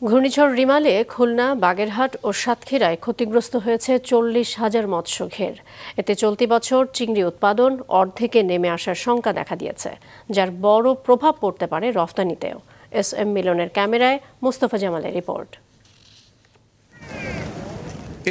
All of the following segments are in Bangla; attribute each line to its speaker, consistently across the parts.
Speaker 1: ঘূর্ণিঝড় রিমালে খুলনা, বাগেরহাট ও সাতক্ষীরায় ক্ষতিগ্রস্ত হয়েছে 40,000 মৎস্য ঘের। এতে চলতি বছর চিংড়ি উৎপাদন অর্ধেকে নেমে আসার শঙ্কা দেখা দিয়েছে, যার বড় প্রভাব পড়তে পারে রফতানিতেও। SM মিলনের ক্যামেরায় মোস্তফা জামালের রিপোর্ট।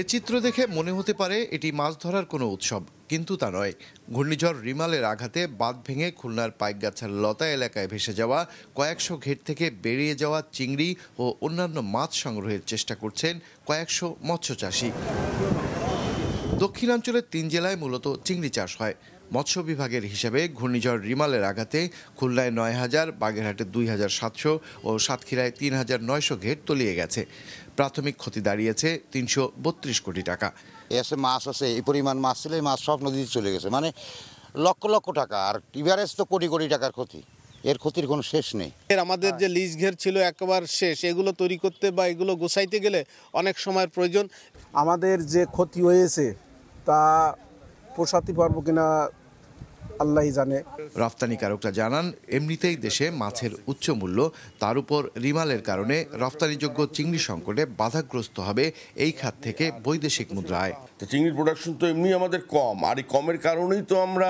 Speaker 2: এ চিত্র দেখে মনে হতে পারে এটি মাছ ধরার কোনো উৎসব, কিন্তু তা নয়। ঘূর্ণিঝড় রিমালের আঘাতে বাঁধ ভেঙে খুলনার পাইকগাছার লতা এলাকায় ভেসে যাওয়া কয়েকশো ঘের থেকে বেরিয়ে যাওয়া চিংড়ি ও অন্যান্য মাছ সংগ্রহের চেষ্টা করছেন কয়েকশো মৎস্যচাষী। দক্ষিণাঞ্চলের 3 জেলায় মূলত চিংড়ি চাষ হয়। মৎস্য বিভাগের হিসাবে ঘূর্ণিঝড় রিমালের আঘাতে খুলনায় 9,000, বাগেরহাটে 2,700 ও সাতক্ষীরায় 3,900 ঘের তলিয়ে গেছে। প্রাথমিক ক্ষতি দাঁড়িয়েছে 332 কোটি টাকা।
Speaker 3: এসে মাছ আছে, এই পরিমাণ মাছ ছিল, এই মাছ সব নদীতে চলে গেছে, মানে লক্ষ লক্ষ টাকা। আর টিভারেজ তো কোটি কোটি টাকার ক্ষতি, এর ক্ষতির কোনো শেষ নেই।
Speaker 4: আমাদের যে লিজ ঘের ছিল একবার শেষ, এগুলো তৈরি করতে বা এগুলো গোছাইতে গেলে অনেক সময়ের প্রয়োজন।
Speaker 5: আমাদের যে ক্ষতি হয়েছে তা পোষাতে পারবো কিনা আল্লাহই জানে।
Speaker 2: রফতানিকারকরা জানান, এমনিতেই দেশে মাছের উচ্চ মূল্য, তার উপর রিমালের কারণে রফতানিযোগ্য চিংড়ি সংকটে বাধাগ্রস্ত হবে এই খাত থেকে বৈদেশিক মুদ্রা আয়।
Speaker 6: চিংড়ির প্রোডাকশন তো এমনি আমাদের কম, আর এই কমের কারণেই তো আমরা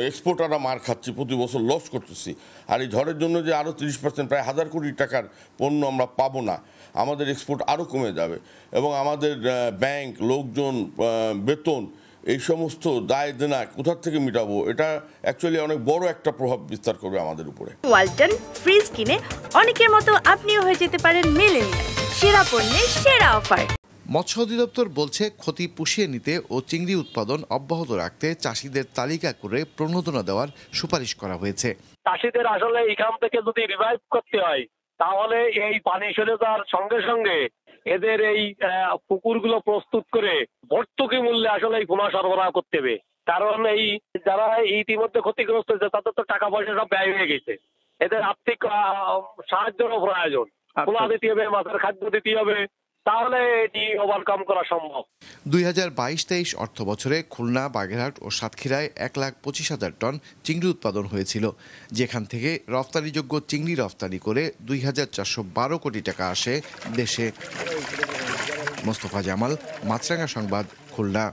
Speaker 6: এক্সপোর্টাররা মার খাচ্ছি, প্রতি বছর লস করতেছি। আর এই ঝড়ের জন্য যে আরও 30%, প্রায় 1,000 কোটি টাকার পণ্য আমরা পাবো না, আমাদের এক্সপোর্ট আরও কমে যাবে। এবং আমাদের ব্যাংক, লোকজন, বেতন, এই সমস্ত দায় দেনা কোথা থেকে মিটাবো, এটা অ্যাকচুয়ালি অনেক বড় একটা প্রভাব বিস্তার করবে আমাদের উপরে।
Speaker 7: ওয়ালটন ফ্রিজ কিনে অনেকের মতো আপনিও হয়ে যেতে পারেন মিলেনিয়াল। সেরা পণ্যের সেরা অফার।
Speaker 2: মৎস্য অধিদপ্তর বলছে, ক্ষতি পুষিয়ে নিতে ও চিংড়ি উৎপাদন অব্যাহত রাখতে চাষিদের তালিকা করে প্রণোদনা দেওয়ার সুপারিশ করা হয়েছে।
Speaker 8: চাষিদের আসলে এখান থেকে যদি রিভাইভ করতে হয়, তাহলে এই পানি সরে যাওয়ার সঙ্গে সঙ্গে এদের এই পুকুরগুলো প্রস্তুত করে ভর্তুকি মূল্যে আসলে এই পোনা সরবরাহ করতে হবে। কারণ এই যারা ইতিমধ্যে ক্ষতিগ্রস্ত হয়েছে তাদের তো টাকা পয়সা সব ব্যয় হয়ে গেছে, এদের আর্থিক সাহায্যেরও প্রয়োজন। পোনা দিতে হবে, মাছের খাদ্য দিতে হবে, তাহলে এটি ওভারকাম করা সম্ভব।
Speaker 2: 2022-23 অর্থ বছরে খুলনা, বাগেরহাট ও সাতক্ষীরায় 1,25,000 টন চিংড়ি উৎপাদন হয়েছিল, যেখান থেকে রফতানিযোগ্য চিংড়ি রফতানি করে 2,412 কোটি টাকা আসে দেশে। মোস্তফা জামাল, মাছরাঙা সংবাদ, খুলনা।